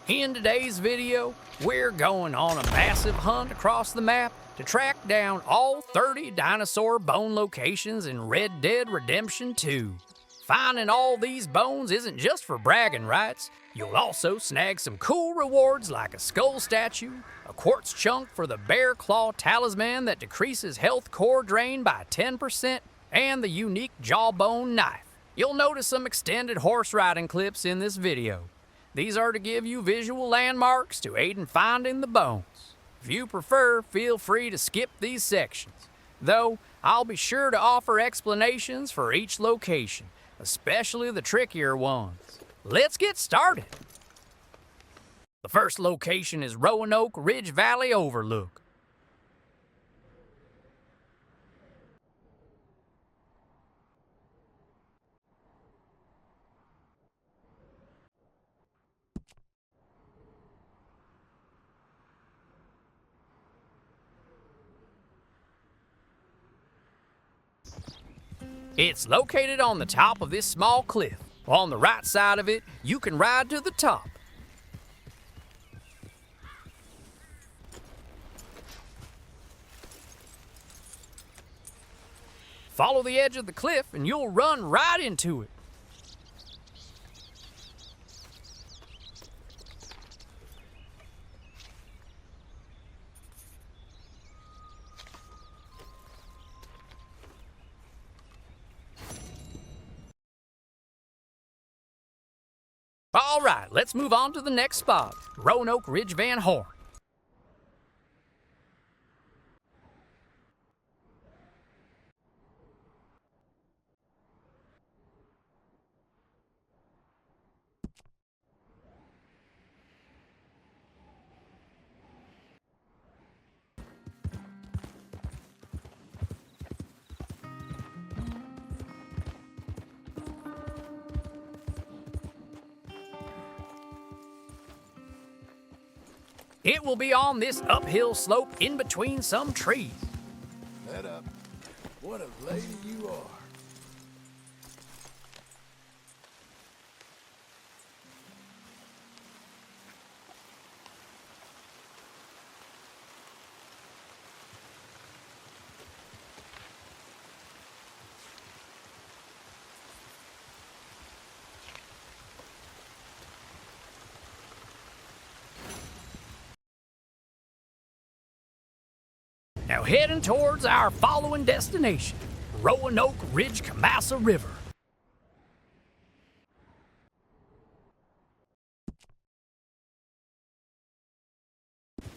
In today's video, we're going on a massive hunt across the map to track down all 30 dinosaur bone locations in Red Dead Redemption 2. Finding all these bones isn't just for bragging rights. You'll also snag some cool rewards like a skull statue, a quartz chunk for the Bear Claw Talisman that decreases health core drain by 10%, and the unique Jawbone Knife. You'll notice some extended horse riding clips in this video. These are to give you visual landmarks to aid in finding the bones. If you prefer, feel free to skip these sections. Though, I'll be sure to offer explanations for each location, especially the trickier ones. Let's get started. The first location is Roanoke Ridge Valley Overlook. It's located on the top of this small cliff. On the right side of it, you can ride to the top. Follow the edge of the cliff and you'll run right into it. All right, let's move on to the next spot, Roanoke Ridge Van Horn. It will be on this uphill slope in between some trees. Let up. What a lady you are. Now heading towards our following destination, Roanoke Ridge Camassa River.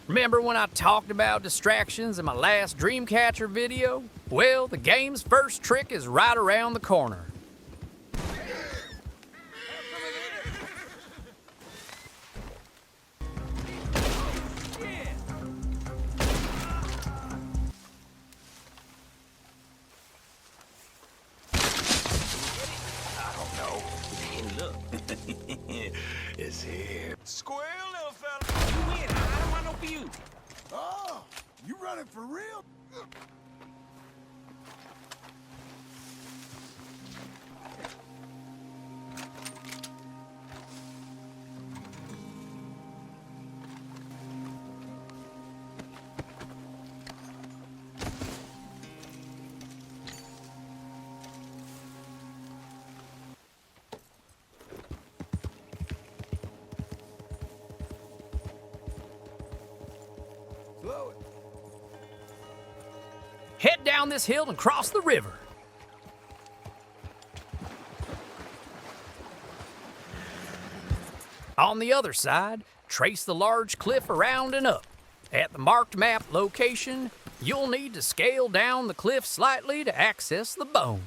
Remember when I talked about distractions in my last Dreamcatcher video? Well, the game's first trick is right around the corner. It's here. Square, little fella. You win. I don't want no for you. Oh, you running for real? Blow it. Head down this hill and cross the river. On the other side, trace the large cliff around and up. At the marked map location, you'll need to scale down the cliff slightly to access the bones.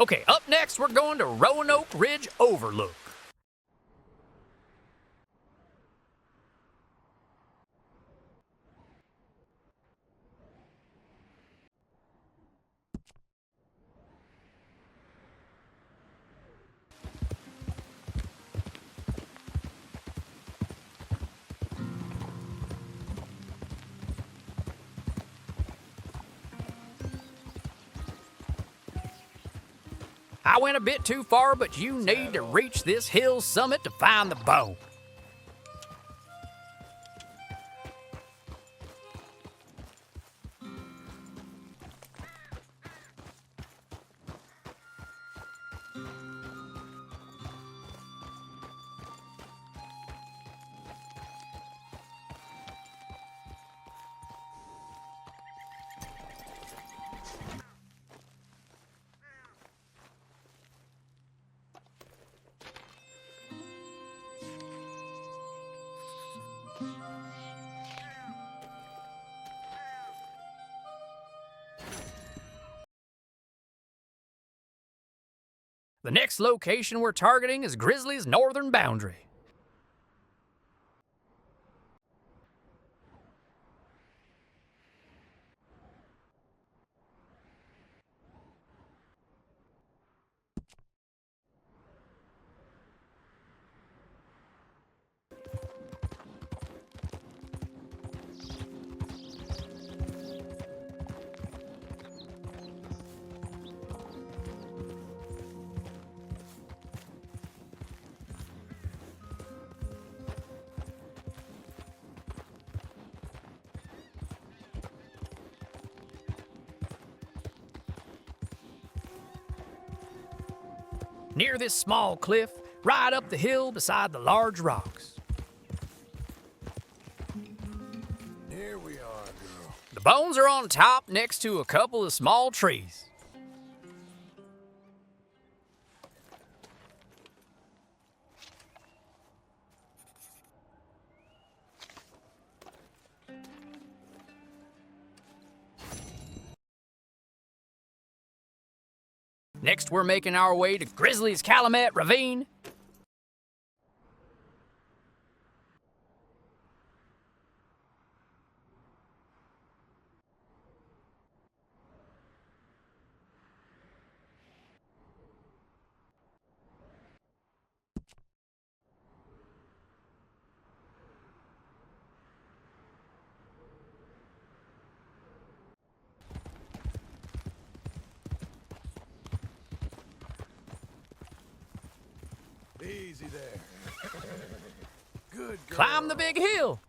Okay, up next we're going to Roanoke Ridge Overlook. I went a bit too far, but you need to reach this hill summit to find the bone. The next location we're targeting is Grizzly's northern boundary. Near this small cliff, right up the hill beside the large rocks. Here we are, girl. The bones are on top next to a couple of small trees. Next, we're making our way to Grizzly's Calumet Ravine. Easy there. Good girl. Climb the big hill.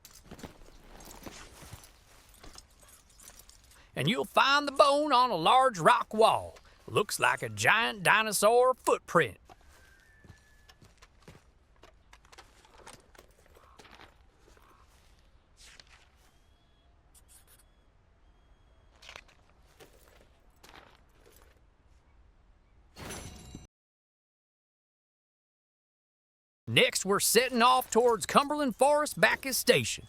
And you'll find the bone on a large rock wall. Looks like a giant dinosaur footprint. Next, we're setting off towards Cumberland Forest Backus Station.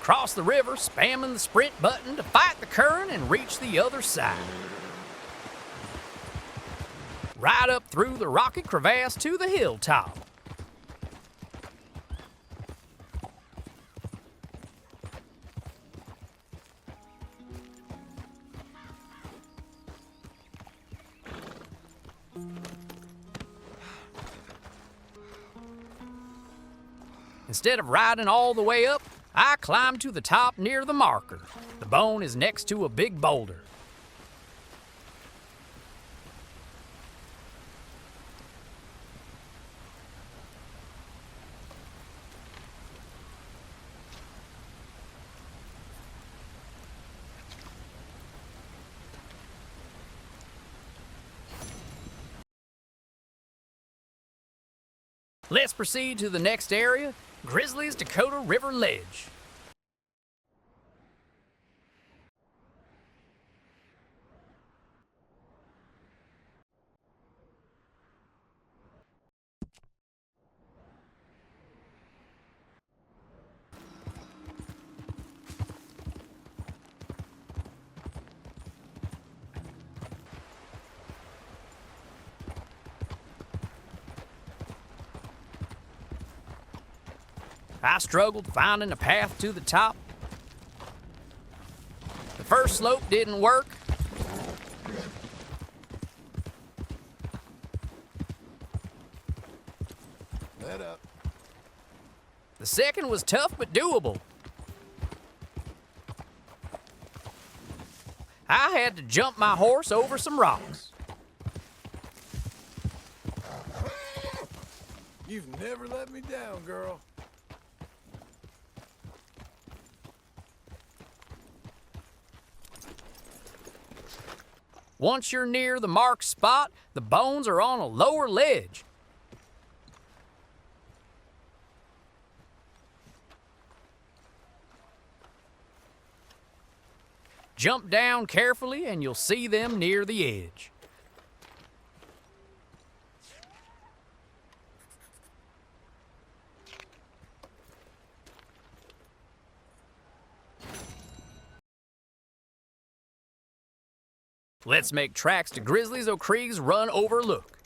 Cross the river, spamming the sprint button to fight the current and reach the other side. Right up through the rocky crevasse to the hilltop. Instead of riding all the way up, I climbed to the top near the marker. The bone is next to a big boulder. Let's proceed to the next area, Grizzly's Dakota River Ledge. I struggled finding a path to the top. The first slope didn't work. Let up. The second was tough but doable. I had to jump my horse over some rocks. You've never let me down, girl. Once you're near the marked spot, the bones are on a lower ledge. Jump down carefully and you'll see them near the edge. Let's make tracks to Grizzly's O'Cree's Run Overlook.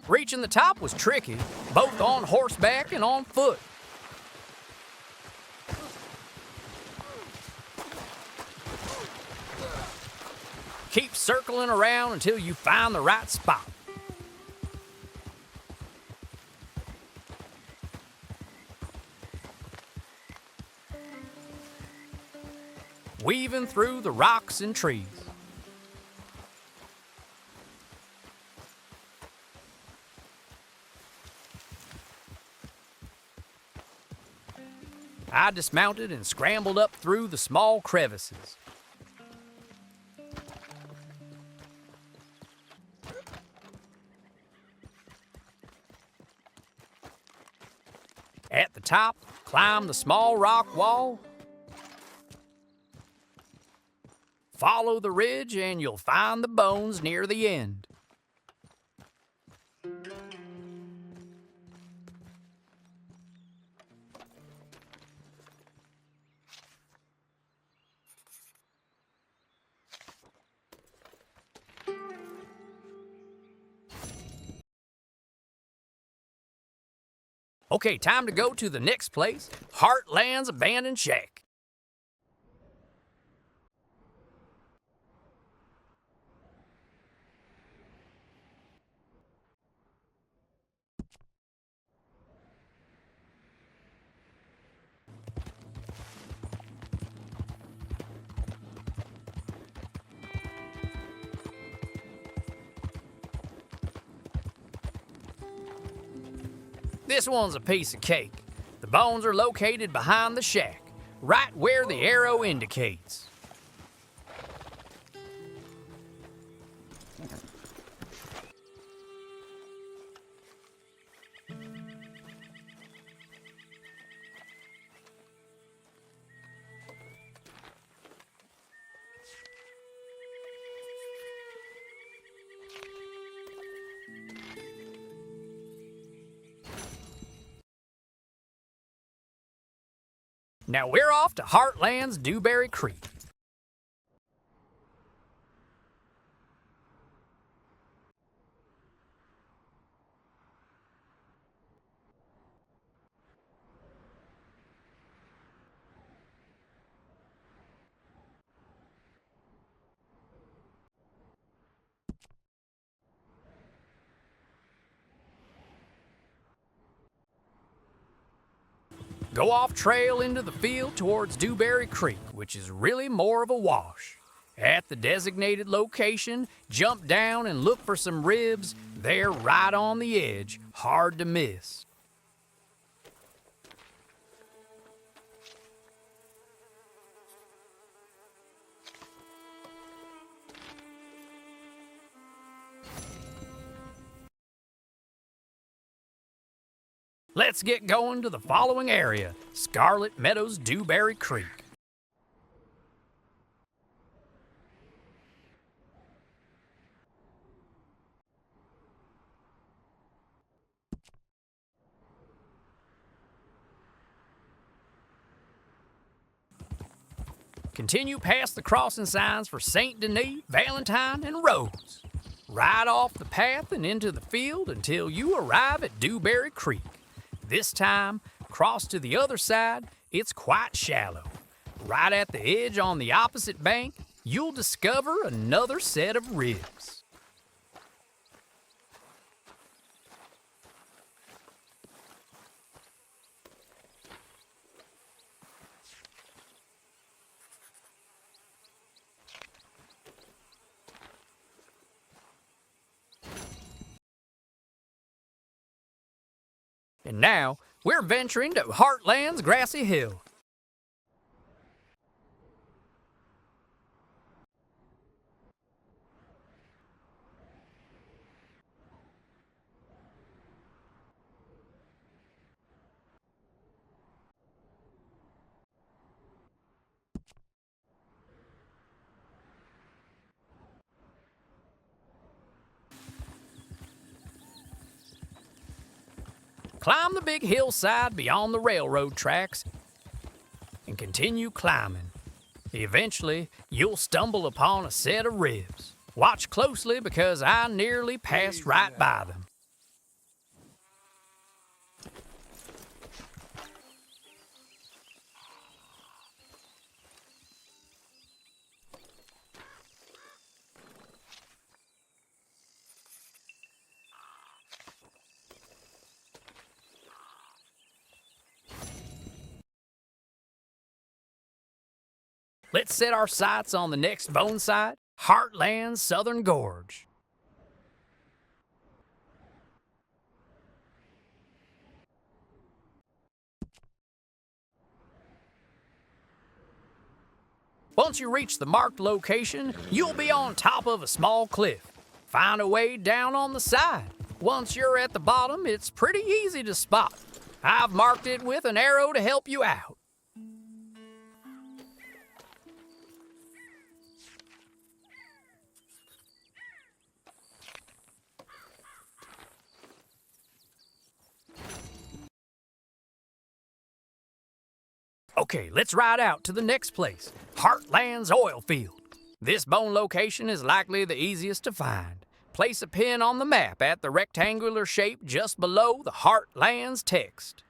Reaching the top was tricky, both on horseback and on foot. Keep circling around until you find the right spot. Weaving through the rocks and trees. I dismounted and scrambled up through the small crevices. At the top, climb the small rock wall. Follow the ridge and you'll find the bones near the end. Okay, time to go to the next place, Heartland's Abandoned Shack. This one's a piece of cake. The bones are located behind the shack, right where the arrow indicates. Now we're off to Heartland's Dewberry Creek. Go off trail into the field towards Dewberry Creek, which is really more of a wash. At the designated location, jump down and look for some ribs. They're right on the edge, hard to miss. Let's get going to the following area, Scarlet Meadows Dewberry Creek. Continue past the crossing signs for St. Denis, Valentine, and Rose. Right off the path and into the field until you arrive at Dewberry Creek. This time, cross to the other side, it's quite shallow. Right at the edge on the opposite bank, you'll discover another set of ribs. And now, we're venturing to Heartland's grassy hill. Climb the big hillside beyond the railroad tracks and continue climbing. Eventually, you'll stumble upon a set of ribs. Watch closely because I nearly passed right by them. Let's set our sights on the next bone site, Heartland's Southern Gorge. Once you reach the marked location, you'll be on top of a small cliff. Find a way down on the side. Once you're at the bottom, it's pretty easy to spot. I've marked it with an arrow to help you out. Okay, let's ride out to the next place, Heartland's oil field. This bone location is likely the easiest to find. Place a pin on the map at the rectangular shape just below the Heartland's text.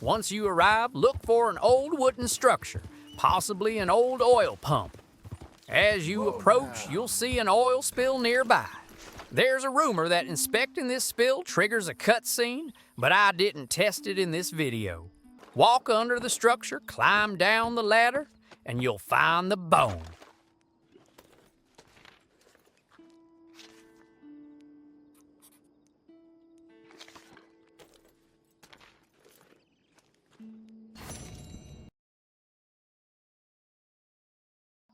Once you arrive, look for an old wooden structure, possibly an old oil pump. As you approach, you'll see an oil spill nearby. There's a rumor that inspecting this spill triggers a cutscene, but I didn't test it in this video. Walk under the structure, climb down the ladder, and you'll find the bone.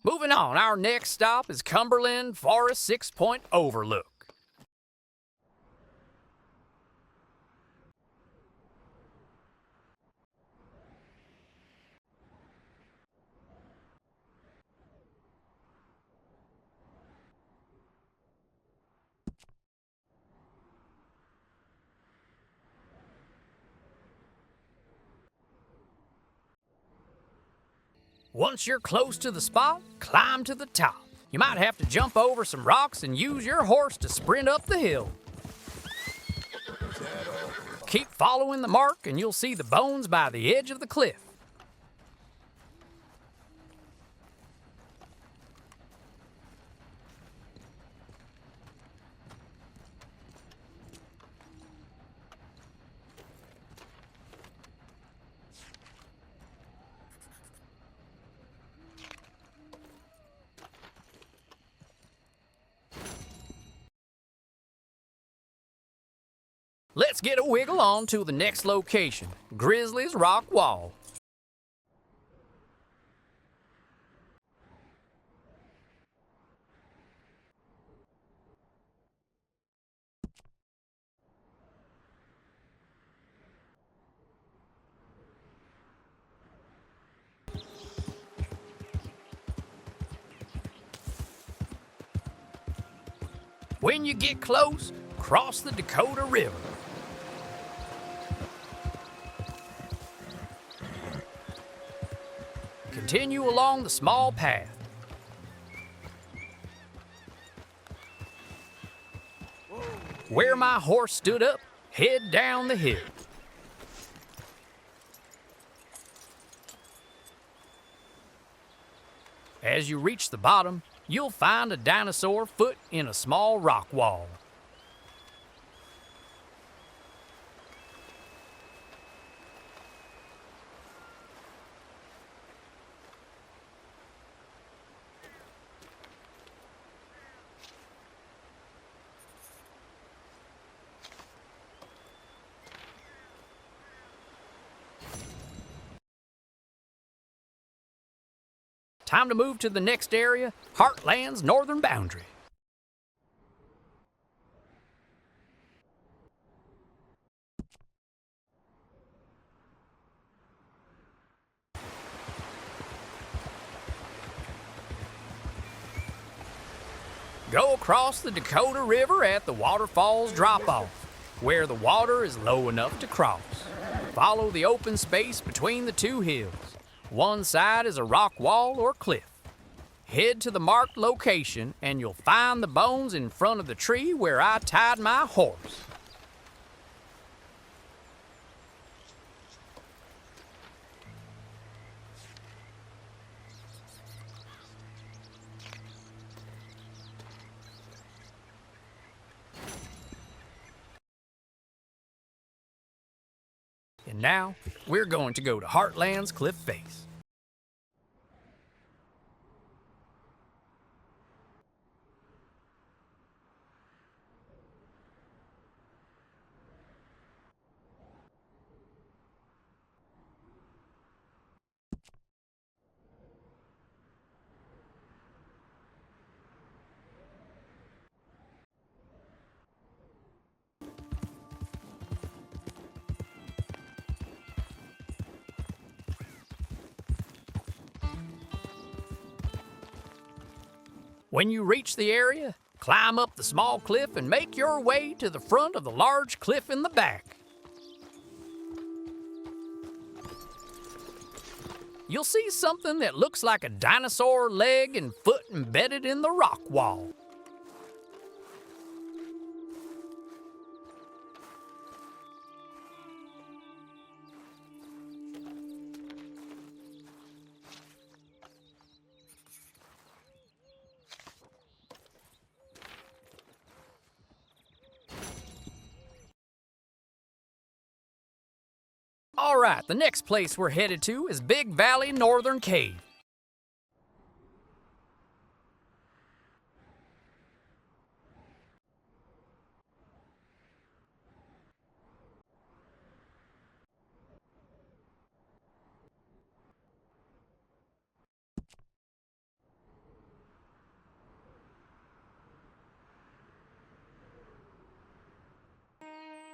Moving on, our next stop is Cumberland Forest 6 Point Overlook. Once you're close to the spot, climb to the top. You might have to jump over some rocks and use your horse to sprint up the hill. Keep following the mark and you'll see the bones by the edge of the cliff. Let's get a wiggle on to the next location, Grizzly's Rock Wall. When you get close, cross the Dakota River. Continue along the small path. Where my horse stood up, head down the hill. As you reach the bottom, you'll find a dinosaur foot in a small rock wall. Time to move to the next area, Heartland's northern boundary. Go across the Dakota River at the waterfall's drop-off, where the water is low enough to cross. Follow the open space between the two hills. One side is a rock wall or cliff. Head to the marked location and you'll find the bones in front of the tree where I tied my horse. And now, we're going to go to Heartland's cliff face. When you reach the area, climb up the small cliff and make your way to the front of the large cliff in the back. You'll see something that looks like a dinosaur leg and foot embedded in the rock wall. All right, the next place we're headed to is Big Valley Northern Cave.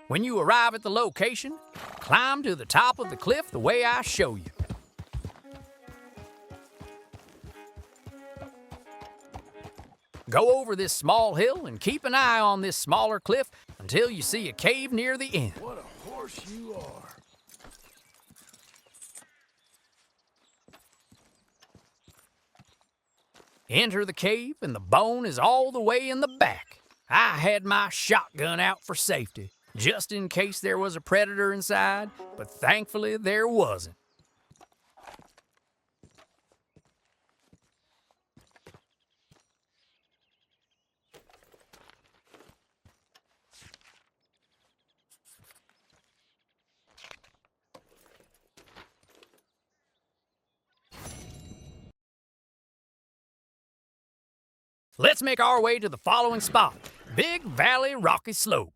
When you arrive at the location, climb to the top of the cliff the way I show you. Go over this small hill and keep an eye on this smaller cliff until you see a cave near the end. What a horse you are. Enter the cave and the bone is all the way in the back. I had my shotgun out for safety, just in case there was a predator inside, but thankfully there wasn't. Let's make our way to the following spot, Big Valley Rocky Slope.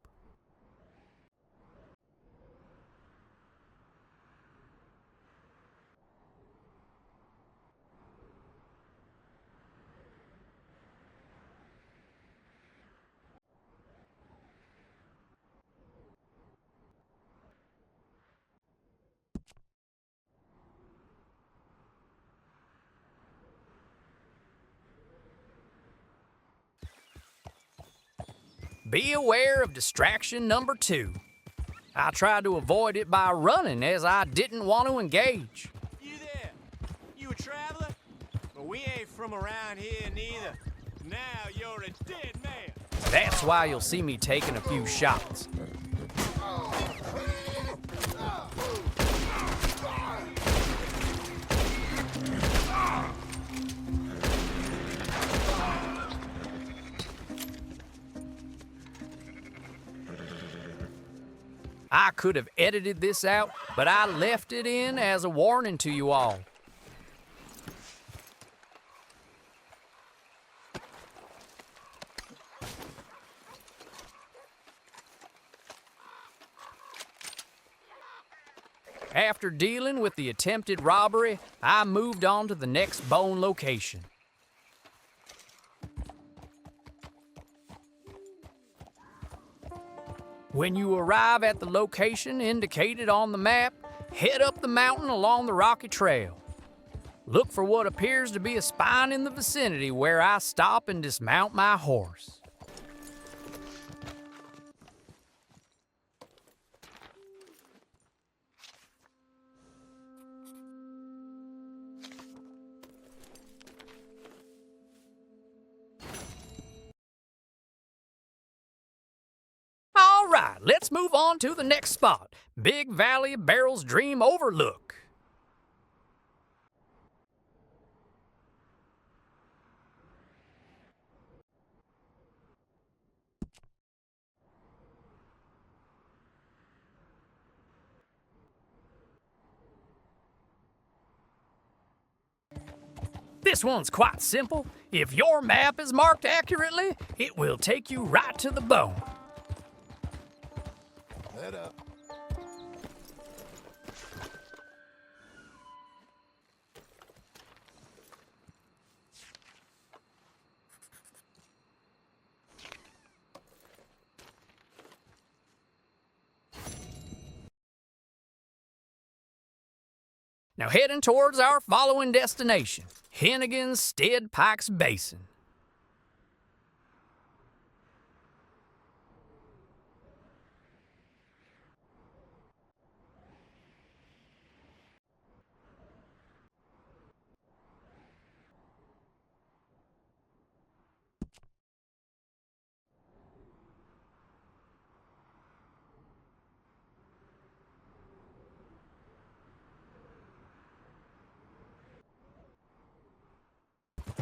be aware of distraction number 2. I tried to avoid it by running as I didn't want to engage. You there? You a traveler? Well, we ain't from around here neither. Now you're a dead man. That's why you'll see me taking a few shots. I could have edited this out, but I left it in as a warning to you all. After dealing with the attempted robbery, I moved on to the next bone location. When you arrive at the location indicated on the map, head up the mountain along the rocky trail. Look for what appears to be a spine in the vicinity where I stop and dismount my horse. All right, let's move on to the next spot, Big Valley Barrel's Dream Overlook. This one's quite simple. If your map is marked accurately, it will take you right to the bone. Head up. Now heading towards our following destination, Hennigan's Stead Pikes Basin.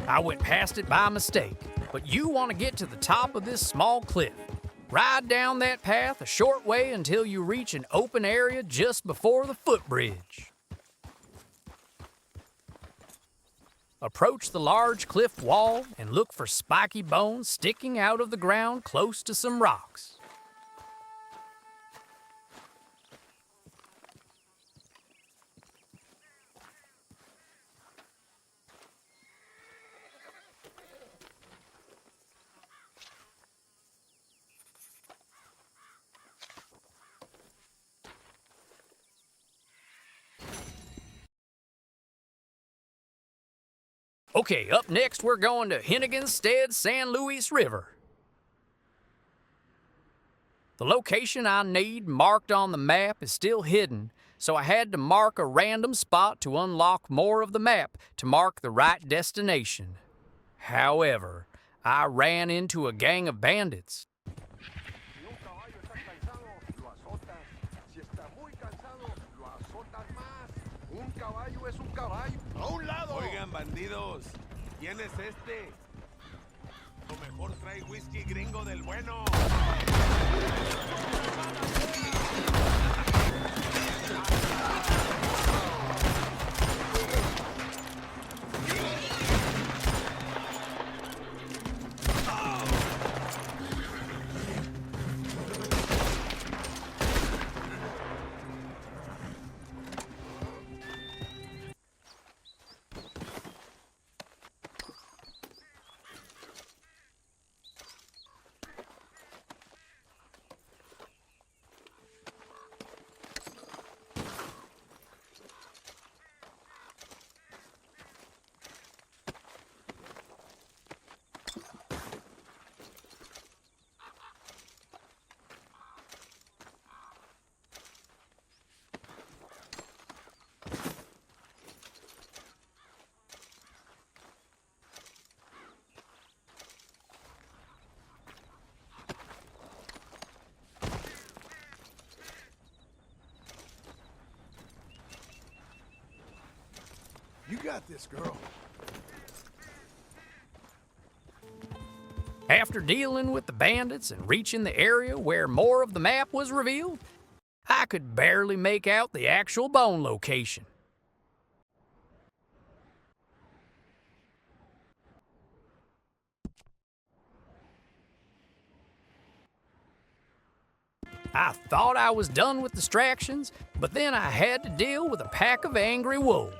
I went past it by mistake, but you want to get to the top of this small cliff. Ride down that path a short way until you reach an open area just before the footbridge. Approach the large cliff wall and look for spiky bones sticking out of the ground close to some rocks. Okay, up next we're going to Hennigan's Stead San Luis River. The location I need marked on the map is still hidden, so I had to mark a random spot to unlock more of the map to mark the right destination. However, I ran into a gang of bandits. Oigan, bandidos, ¿quién es este? O mejor trae whisky gringo del bueno. got this, girl. After dealing with the bandits and reaching the area where more of the map was revealed, I could barely make out the actual bone location. I thought I was done with distractions, but then I had to deal with a pack of angry wolves.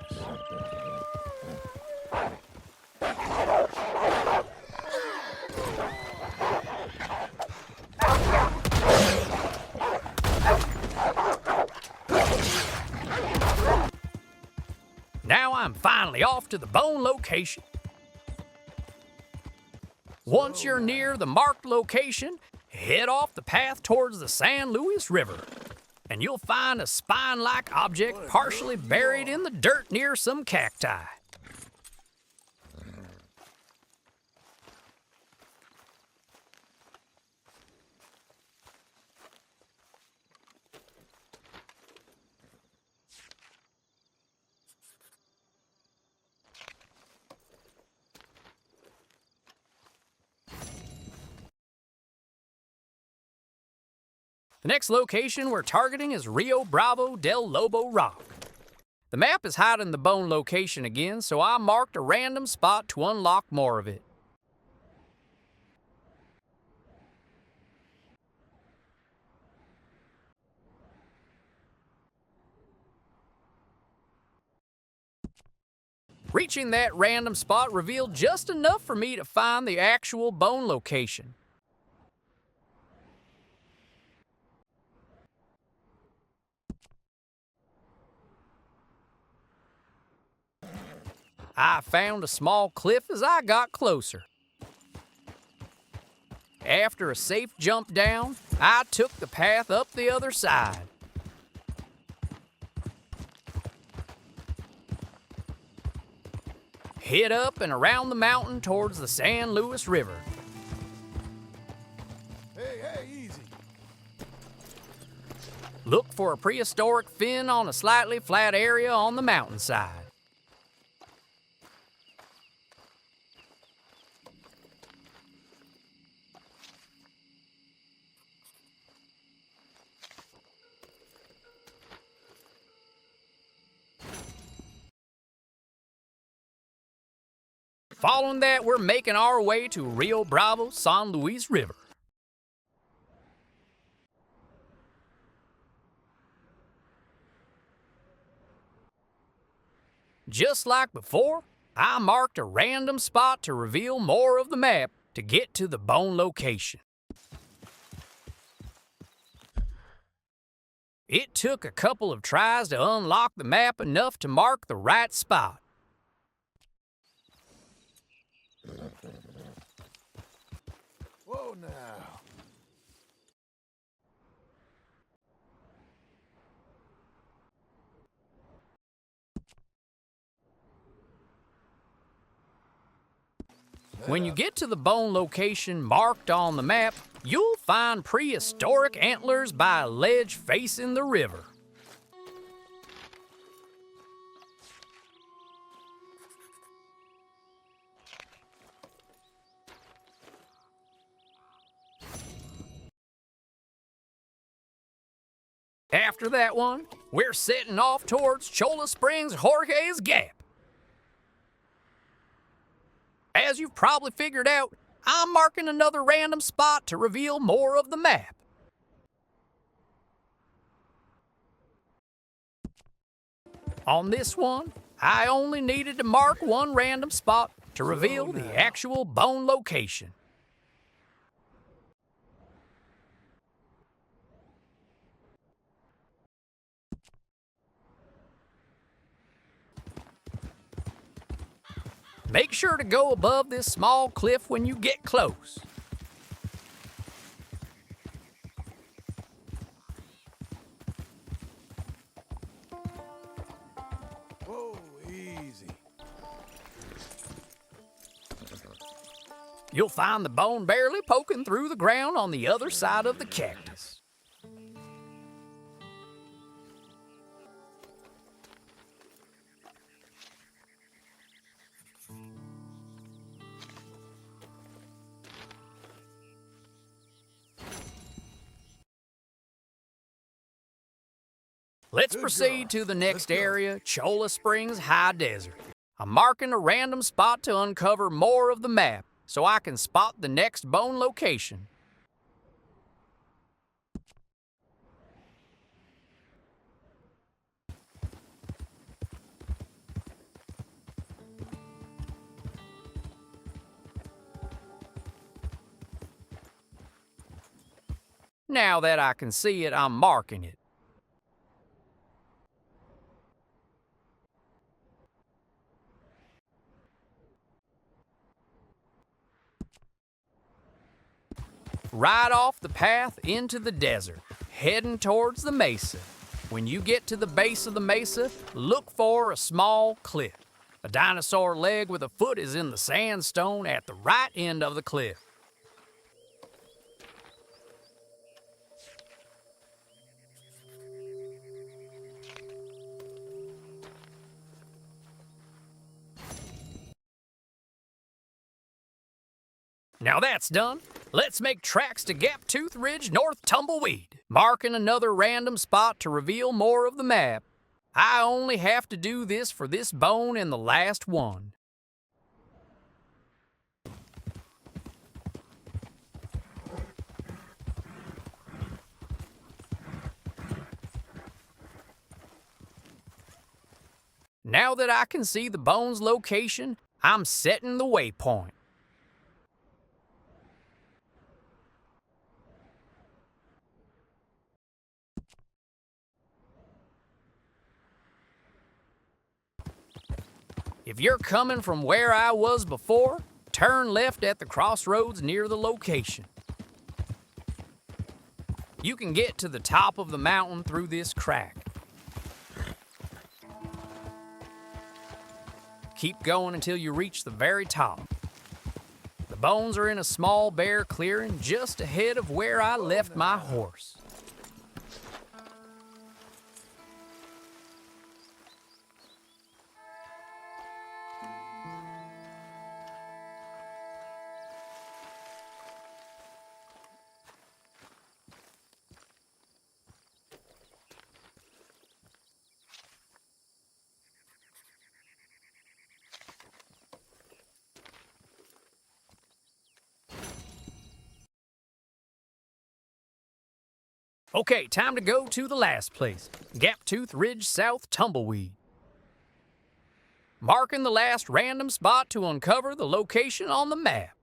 Now I'm finally off to the bone location. Once you're near the marked location, head off the path towards the San Luis River, and you'll find a spine-like object partially buried in the dirt near some cacti. The next location we're targeting is Rio Bravo del Lobo Rock. The map is hiding the bone location again, so I marked a random spot to unlock more of it. Reaching that random spot revealed just enough for me to find the actual bone location. I found a small cliff as I got closer. After a safe jump down, I took the path up the other side. Head up and around the mountain towards the San Luis River. Hey, easy. Look for a prehistoric fin on a slightly flat area on the mountainside. Following that, we're making our way to Rio Bravo San Luis River. Just like before, I marked a random spot to reveal more of the map to get to the bone location. It took a couple of tries to unlock the map enough to mark the right spot. Whoa now. When you get to the bone location marked on the map, you'll find prehistoric antlers by a ledge facing the river. After that one, we're setting off towards Cholla Springs Jorge's Gap. As you've probably figured out, I'm marking another random spot to reveal more of the map. On this one, I only needed to mark one random spot to reveal the actual bone location. Make sure to go above this small cliff when you get close. Whoa, easy. You'll find the bone barely poking through the ground on the other side of the cactus. Let's Good proceed girl. to the next Let's go. area, Cholla Springs High Desert. I'm marking a random spot to uncover more of the map so I can spot the next bone location. Now that I can see it, I'm marking it. Right off the path into the desert, heading towards the mesa. When you get to the base of the mesa, look for a small cliff. A dinosaur leg with a foot is in the sandstone at the right end of the cliff. Now that's done, let's make tracks to Gap Tooth Ridge North Tumbleweed, marking another random spot to reveal more of the map. I only have to do this for this bone and the last one. Now that I can see the bone's location, I'm setting the waypoint. If you're coming from where I was before, turn left at the crossroads near the location. You can get to the top of the mountain through this crack. Keep going until you reach the very top. The bones are in a small bare clearing just ahead of where I left my horse. Okay, time to go to the last place, Gap Tooth Ridge South Tumbleweed. Marking the last random spot to uncover the location on the map.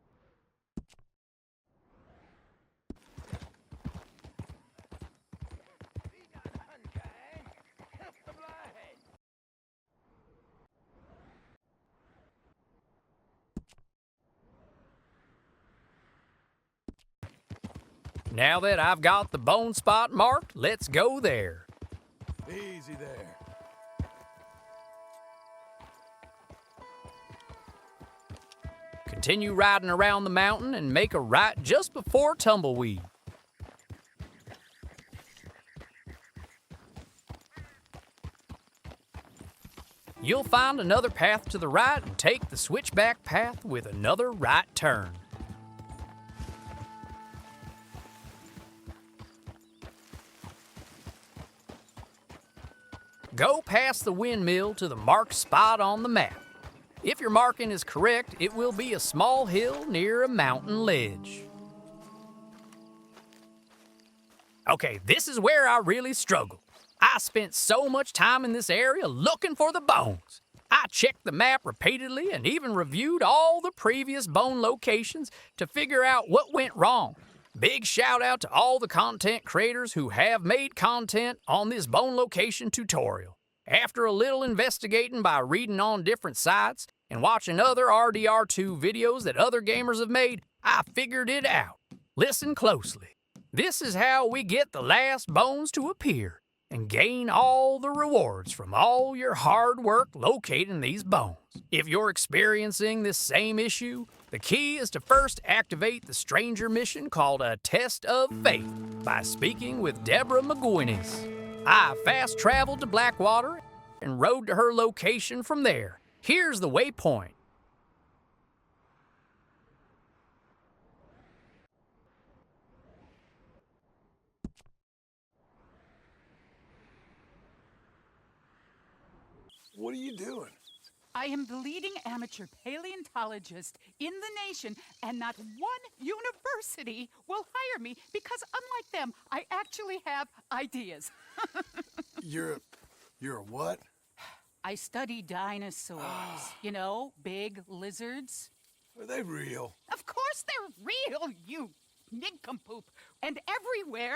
Now that I've got the bone spot marked, let's go there. Easy there. Continue riding around the mountain and make a right just before Tumbleweed. You'll find another path to the right and take the switchback path with another right turn. Go past the windmill to the marked spot on the map. If your marking is correct, it will be a small hill near a mountain ledge. Okay, this is where I really struggled. I spent so much time in this area looking for the bones. I checked the map repeatedly and even reviewed all the previous bone locations to figure out what went wrong. Big shout out to all the content creators who have made content on this bone location tutorial. After a little investigating by reading on different sites and watching other RDR2 videos that other gamers have made, I figured it out. Listen closely. This is how we get the last bones to appear and gain all the rewards from all your hard work locating these bones. If you're experiencing this same issue, the key is to first activate the stranger mission called a Test of Faith by speaking with Deborah McGuinness. I fast traveled to Blackwater and rode to her location from there. Here's the waypoint. What are you doing? I am the leading amateur paleontologist in the nation, and not one university will hire me because, unlike them, I actually have ideas. You're a what? I study dinosaurs. You know, big lizards. Are they real? Of course they're real, you nincompoop. And everywhere.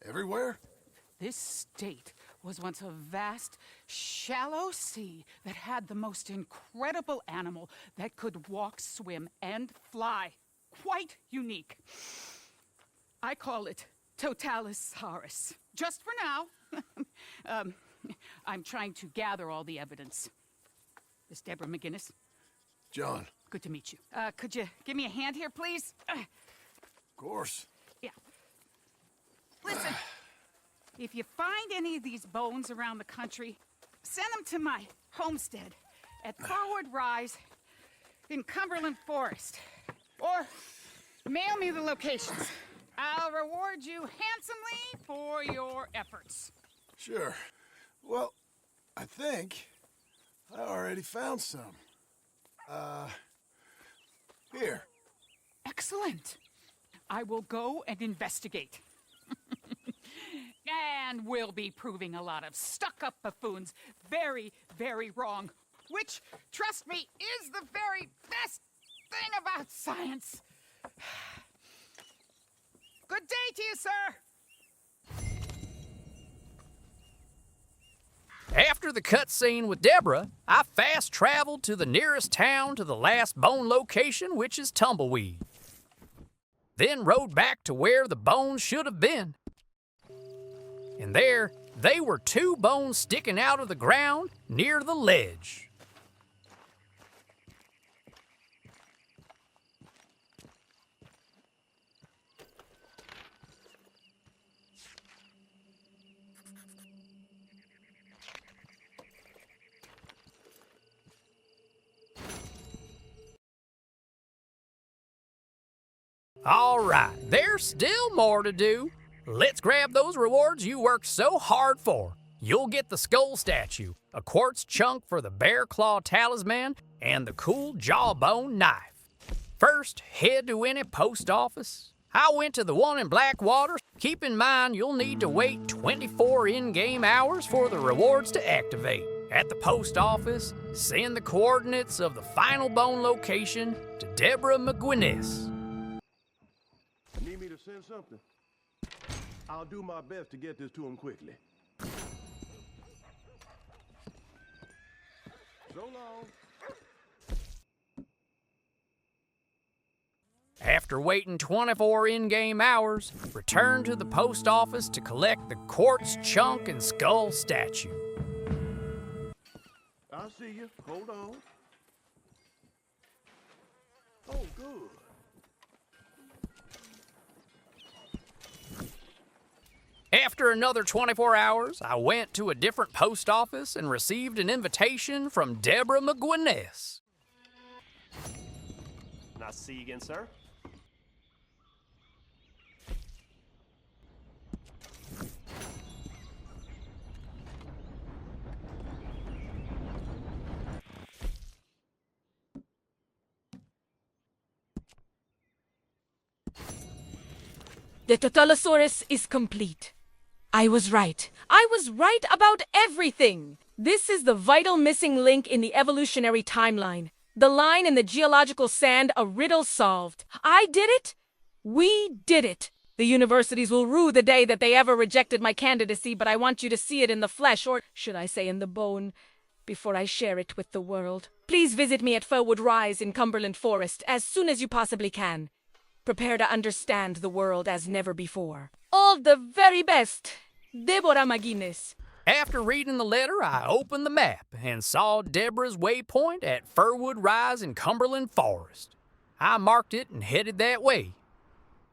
Everywhere? This state was once a vast, shallow sea that had the most incredible animal that could walk, swim, and fly. Quite unique. I call it Totalisaurus. Just for now. I'm trying to gather all the evidence. Miss Deborah McGinnis. John. Good to meet you. Could you give me a hand here, please? Of course. Yeah. Listen, if you find any of these bones around the country, send them to my homestead at Forward Rise in Cumberland Forest. Or mail me the locations. I'll reward you handsomely for your efforts. Sure. Well, I think I already found some. Here. Excellent. I will go and investigate. And we'll be proving a lot of stuck-up buffoons very, very wrong. Which, trust me, is the very best thing about science. Good day to you, sir. After the cutscene with Deborah, I fast traveled to the nearest town to the last bone location, which is Tumbleweed. Then rode back to where the bones should have been. And there, they were two bones sticking out of the ground near the ledge. All right, there's still more to do. Let's grab those rewards you worked so hard for. You'll get the skull statue, a quartz chunk for the Bear Claw Talisman, and the cool Jawbone Knife. First, head to any post office. I went to the one in Blackwater. Keep in mind you'll need to wait 24 in-game hours for the rewards to activate. At the post office, send the coordinates of the final bone location to Deborah McGinnis. Need me to send something? I'll do my best to get this to him quickly. So long. After waiting 24 in-game hours, return to the post office to collect the Quartz Chunk and Skull statue. I'll see you. Hold on. Oh, good. After another 24 hours, I went to a different post office and received an invitation from Deborah McGinnis. Nice to see you again, sir. The Totalosaurus is complete. I was right. I was right about everything. This is the vital missing link in the evolutionary timeline. The line in the geological sand, a riddle solved. I did it. We did it. The universities will rue the day that they ever rejected my candidacy, but I want you to see it in the flesh, or should I say in the bone, before I share it with the world. Please visit me at Forward Rise in Cumberland Forest as soon as you possibly can. Prepare to understand the world as never before. All the very best, Deborah McGinnis. After reading the letter, I opened the map and saw Deborah's waypoint at Furwood Rise in Cumberland Forest. I marked it and headed that way.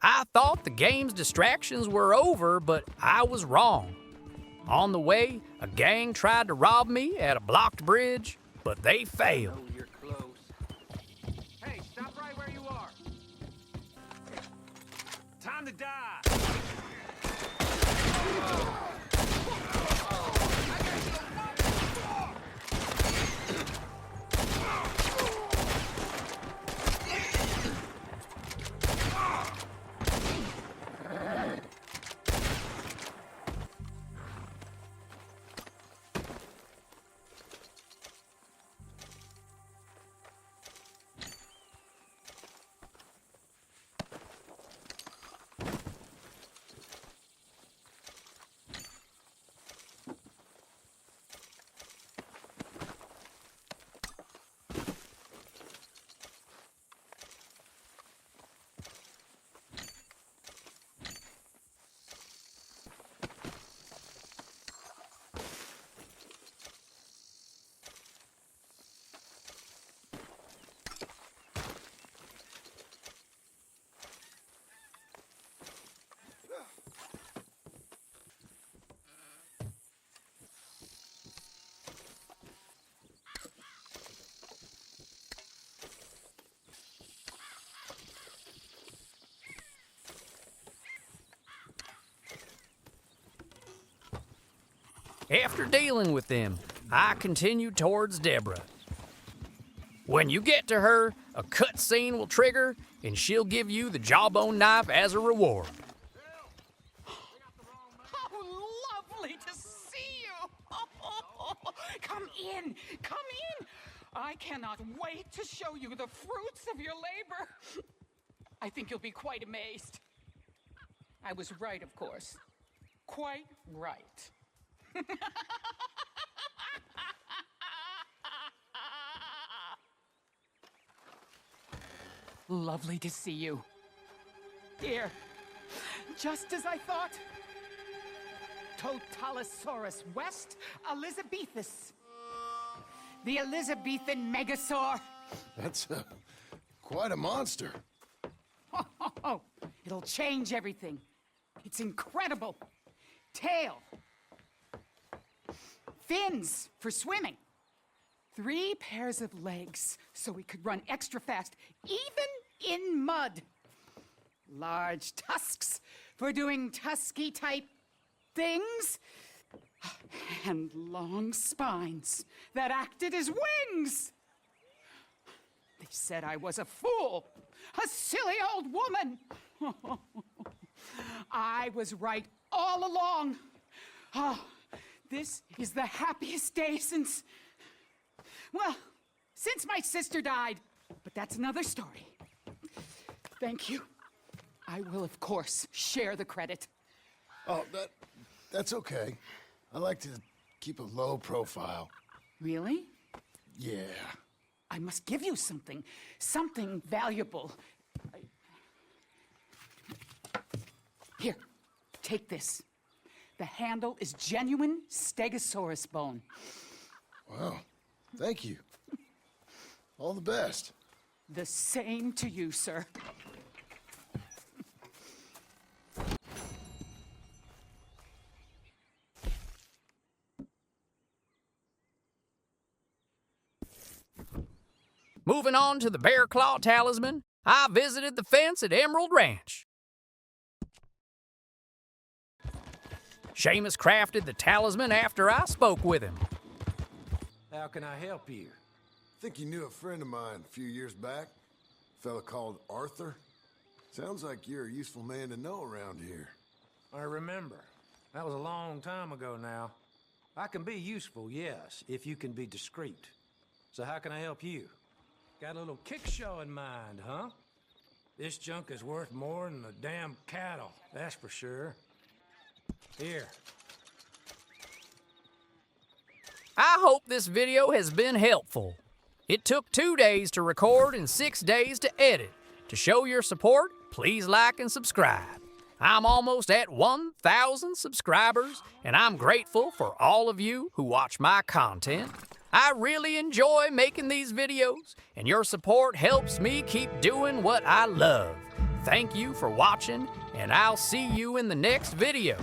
I thought the game's distractions were over, but I was wrong. On the way, a gang tried to rob me at a blocked bridge, but they failed. Oh, you're close. Hey, stop right where you are. Time to die. After dealing with them, I continue towards Deborah. When you get to her, a cutscene will trigger, and she'll give you the Jawbone Knife as a reward. Oh, lovely to see you. Come in, come in. I cannot wait to show you the fruits of your labor. I think you'll be quite amazed. I was right, of course. Quite right. Lovely to see you. Here, just as I thought. Totalosaurus West Elizabethus. The Elizabethan Megasaur. That's quite a monster. Oh, it'll change everything. It's incredible. Tail. Fins for swimming. 3 pairs of legs so we could run extra fast, even in mud. Large tusks for doing tusky-type things. And long spines that acted as wings. They said I was a fool, a silly old woman. I was right all along. Oh, this is the happiest day since, well, since my sister died. But that's another story. Thank you. I will, of course, share the credit. Oh, that's okay. I like to keep a low profile. Really? Yeah. I must give you something. Something valuable. Here, take this. The handle is genuine Stegosaurus bone. Wow. Thank you. All the best. The same to you, sir. Moving on to the Bear Claw Talisman, I visited the fence at Emerald Ranch. Seamus crafted the talisman after I spoke with him. How can I help you? Think you knew a friend of mine a few years back? A fella called Arthur? Sounds like you're a useful man to know around here. I remember. That was a long time ago now. I can be useful, yes, if you can be discreet. So how can I help you? Got a little kick show in mind, huh? This junk is worth more than the damn cattle, that's for sure. Here. I hope this video has been helpful. It took 2 days to record and 6 days to edit. To show your support, please like and subscribe. I'm almost at 1,000 subscribers, and I'm grateful for all of you who watch my content. I really enjoy making these videos, and your support helps me keep doing what I love. Thank you for watching, and I'll see you in the next video.